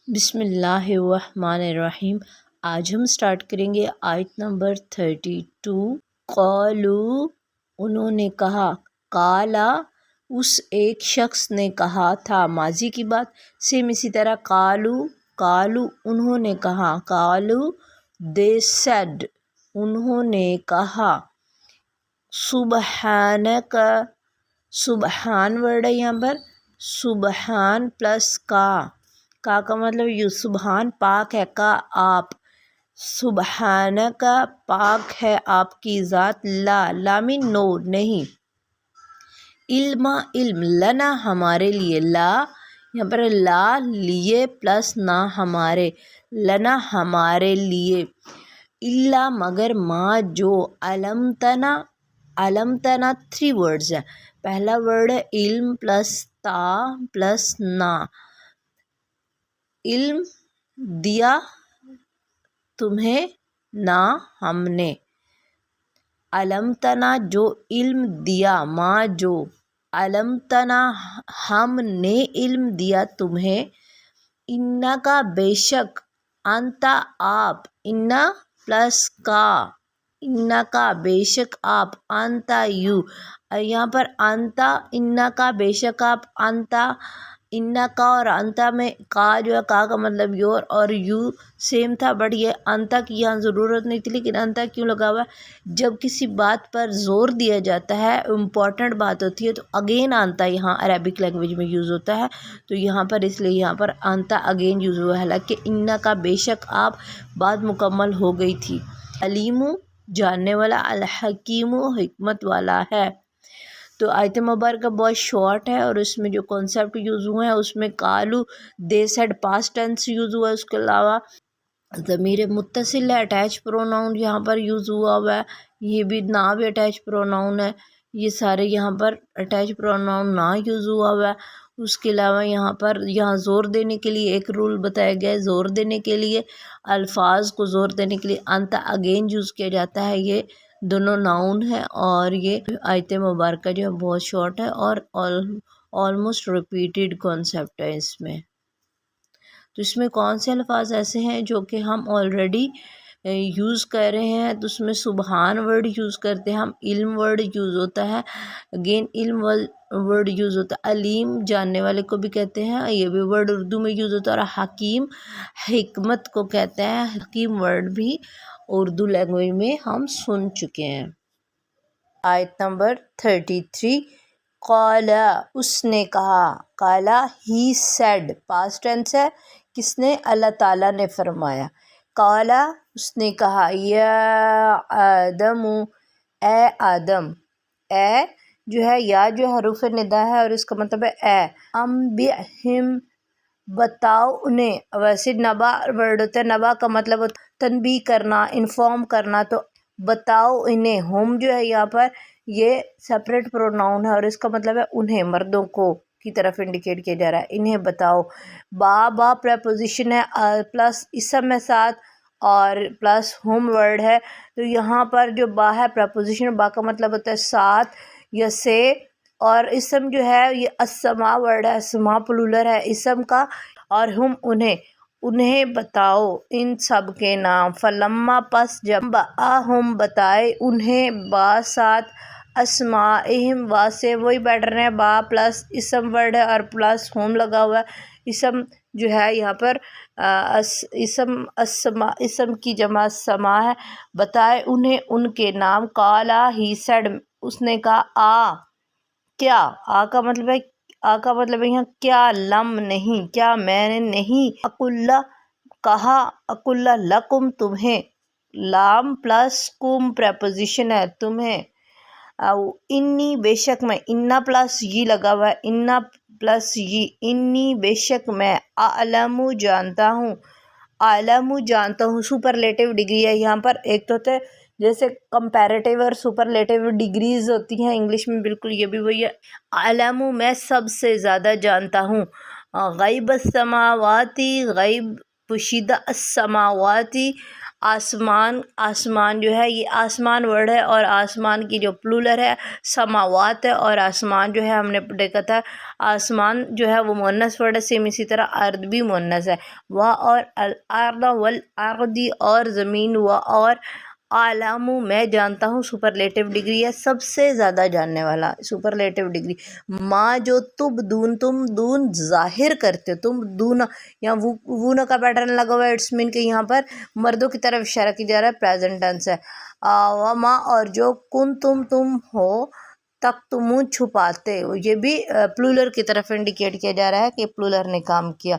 بسم اللہ الرحمن الرحیم۔ آج ہم سٹارٹ کریں گے آیت نمبر 32۔ قالو انہوں نے کہا، قالا اس ایک شخص نے کہا تھا، ماضی کی بات۔ سیم اسی طرح قالو انہوں نے کہا، قالو they said انہوں نے کہا۔ سبحانک سبحان ورڈ ہے یہاں پر، سبحان پلس کا مطلب یہ سبحان پاک ہے، کا آپ، سبحانہ کا پاک ہے آپ کی ذات، لا مین نو نہیں، علم لنا ہمارے لیے، لا یہاں پر لا لیے پلس نہ ہمارے، لنا ہمارے لیے، الا مگر ما جو، علمتنا 3 ورڈز ہیں۔ پہلا ورڈ ہے علم پلس تا پلس نا، علم دیا تمہیں نہ ہم نے، علمتنا جو علم دیا، ما جو علمتنا ہم نے علم دیا تمہیں، انا کا بے شک، انتا آپ، انا پلس کا، انا کا بے شک آپ، انتا یو، یہاں پر انتا انا کا بے شک آپ، انتا انا کا اور انتا میں کا جو ہے، کا مطلب یور اور یو سیم تھا، بٹ یہ انتا کی یہاں ضرورت نہیں تھی، لیکن انتا کیوں لگا ہوا ہے؟ جب کسی بات پر زور دیا جاتا ہے، امپورٹنٹ بات ہوتی ہے، تو اگین انتا یہاں عربک لینگویج میں یوز ہوتا ہے، تو یہاں پر اس لیے یہاں پر انتا اگین یوز ہوا ہے، حالانکہ انا کا بے شک آپ بات مکمل ہو گئی تھی۔ علیم جاننے والا، الحکیم حکمت والا ہے۔ تو آیت مبارکہ بہت شارٹ ہے، اور اس میں جو کانسیپٹ یوز ہوئے ہیں اس میں قالو they said past tense use ہوا ہے، اس کے علاوہ ضمیر متصل ہے، اٹیچ پروناؤن یہاں پر یوز ہوا ہے، یہ بھی نا بھی اٹیچ پروناؤن ہے، یہ سارے یہاں پر اٹیچ پروناؤن نا یوز ہوا ہے۔ اس کے علاوہ یہاں زور دینے کے لیے ایک رول بتایا گیا ہے، زور دینے کے لیے الفاظ کو زور دینے کے لیے انتا اگین یوز کیا جاتا ہے، یہ دونوں ناؤن ہے، اور یہ آیت مبارکہ جو ہے بہت شارٹ ہے اور آلموسٹ ریپیٹیڈ کانسیپٹ ہے اس میں۔ تو اس میں کون سے الفاظ ایسے ہیں جو کہ ہم آلریڈی یوز کر رہے ہیں؟ تو اس میں سبحان ورڈ یوز کرتے ہیں ہم، علم ورڈ یوز ہوتا ہے، اگین علم ورڈ یوز ہوتا ہے، علیم جاننے والے کو بھی کہتے ہیں، یہ بھی ورڈ اردو میں یوز ہوتا ہے، اور حکیم حکمت کو کہتے ہیں، حکیم ورڈ بھی اردو لینگویج میں ہم سن چکے ہیں۔ آیت نمبر 33۔ قالا اس نے کہا، قالا ہی سیڈ پاسٹ ٹینس ہے، کس نے؟ اللہ تعالیٰ نے فرمایا، قالا اس نے کہا، یا آدم اے آدم، اے جو ہے یا جو حروف ندا ہے اور اس کا مطلب ہے اے، انبئہم بتاؤ انہیں، ویسے نبا ورڈ ہوتا ہے، نبا کا مطلب ہوتا ہے تنبیہ کرنا، انفارم کرنا، تو بتاؤ انہیں، ہم جو ہے یہاں پر یہ سپریٹ پروناؤن ہے اور اس کا مطلب ہے انہیں، مردوں کو کی طرف انڈیکیٹ کیا جا رہا ہے، انہیں بتاؤ۔ با پریپوزیشن ہے پلس اسم ہے ساتھ اور پلس ہم ورڈ ہے، تو یہاں پر جو با ہے پریپوزیشن، با کا مطلب ہوتا ہے ساتھ یا سے، اور اسم جو ہے یہ السما ورڈ ہے، اسما پلولر ہے اسم کا، اور ہم انہیں بتاؤ ان سب کے نام، فلما پس جب ہم بتائے انہیں، با ساتھ اسماءہم با سے وہی پیٹرن ہے، با پلس اسم ورڈ ہے اور پلس ہم لگا ہوا ہے، اسم جو ہے یہاں پر اسم کی جمع سما ہے، بتائے انہیں ان کے نام، قالا ہی سیڈ اس نے کہا، کیا، کا مطلب ہے، کا مطلب ہے یہاں کیا، لم نہیں، کیا میں نے نہیں، اقول کہا، اقول لکم تمہیں، لام پلس کم پریپوزیشن ہے تمہیں، انی بے شک میں، انا پلس یہ لگا ہوا ہے، انا پلس یہ، انی بے شک میں، اعلم جانتا ہوں، اعلم جانتا ہوں، سپرلیٹیو ڈگری ہے یہاں پر، ایک تو ہوتا ہے جیسے کمپیریٹیو اور سپرلیٹیو ڈگریز ہوتی ہیں انگلش میں، بالکل یہ بھی وہی ہے، اعلم میں سب سے زیادہ جانتا ہوں، غیب السماواتی، غیب پوشیدہ السماواتی، آسمان، آسمان جو ہے یہ آسمان ورڈ ہے، اور آسمان کی جو پلولر ہے سماوات ہے، اور آسمان جو ہے ہم نے دیکھا تھا آسمان جو ہے وہ مؤنث ورڈ ہے، سیم اسی طرح ارض بھی مؤنث ہے، وہ اور الارض والارضی اور زمین، وہ اور عالم میں جانتا ہوں سپرلیٹو ڈگری ہے، سب سے زیادہ جاننے والا سپرلیٹو ڈگری، ماں جو تم دون ظاہر کرتے، تم دون یہاں وون کا پیٹرن لگا ہوا ہے، اٹس مین کہ یہاں پر مردوں کی طرف اشارہ کی جا رہا ہے، پریزنٹ ٹینس ہے، وما اور جو تم ہو تک تم چھپاتے، یہ بھی پلولر کی طرف انڈیکیٹ کیا جا رہا ہے کہ پلولر نے کام کیا۔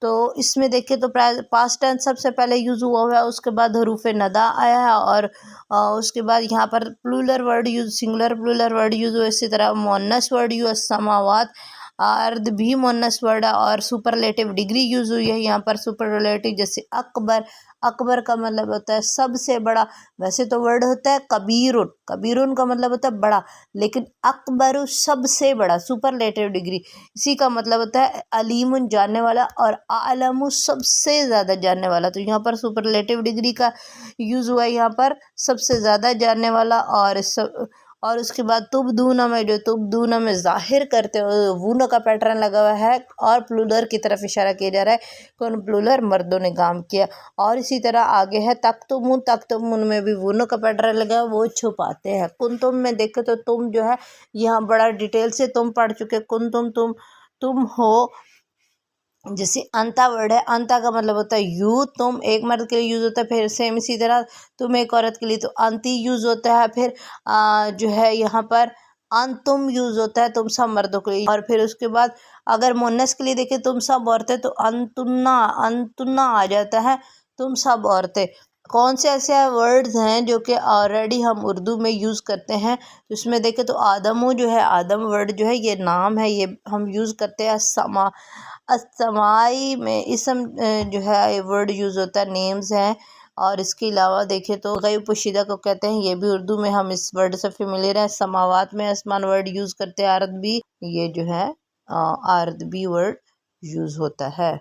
تو اس میں دیکھیں تو پاسٹ ٹینس سب سے پہلے یوز ہوا ہوا ہے، اس کے بعد حروف ندا آیا ہے، اور اس کے بعد یہاں پر plural word use, singular plural word use ہوا، اسی طرح مؤنث ورڈ یوز سماوات، ارد بھی مؤنث ورڈ ہے، اور سپرلیٹو ڈگری یوز ہوئی ہے یہاں پر سپرلیٹو، جیسے اکبر، اکبر کا مطلب ہوتا ہے سب سے بڑا، ویسے تو ورڈ ہوتا ہے کبیرن، کبیرن کا مطلب ہوتا ہے بڑا، لیکن اکبر سب سے بڑا سپرلیٹو ڈگری، اسی کا مطلب ہوتا ہے علیم جاننے والا، اور عالم سب سے زیادہ جاننے والا، تو یہاں پر سپرلیٹو ڈگری کا یوز ہوا ہے یہاں پر سب سے زیادہ جاننے والا، اور اس کے بعد تبدون میں جو تبدون میں ظاہر کرتے وون کا پیٹرن لگا ہوا ہے، اور پلولر کی طرف اشارہ کیا جا رہا ہے، کون پلولر مردوں نے کام کیا، اور اسی طرح آگے ہے تکتمون میں بھی وون کا پیٹرن لگا ہے، وہ چھپاتے ہیں، کنتم میں دیکھو تو تم جو ہے یہاں بڑا ڈیٹیل سے تم پڑھ چکے، کنتم تم ہو، جیسے انتا ورڈ ہے، انتا کا مطلب ہوتا ہے یو، تم ایک مرد کے لیے یوز ہوتا ہے، پھر سیم اسی طرح تم ایک عورت کے لیے تو انتی یوز ہوتا ہے، پھر جو ہے یہاں پر انتم یوز ہوتا ہے تم سب مردوں کے لیے، اور پھر اس کے بعد اگر مؤنث کے لیے دیکھیں تم سب عورتیں تو انتنا آ جاتا ہے، تم سب عورتیں۔ کون سے ایسے ورڈز ہیں جو کہ آلریڈی ہم اردو میں یوز کرتے ہیں، تو اس میں دیکھیں تو آدمو جو ہے، آدم ورڈ جو ہے یہ نام ہے، یہ ہم یوز کرتے ہیں، السمائی میں اسم جو ہے ورڈ یوز ہوتا ہے، نیمز ہیں، اور اس کے علاوہ دیکھیں تو غیب پوشیدہ کو کہتے ہیں، یہ بھی اردو میں ہم اس ورڈ سے فیملیئر ہیں، سماوات میں آسمان ورڈ یوز کرتے ہیں، ارض بھی، یہ جو ہے ارض بھی ورڈ یوز ہوتا ہے۔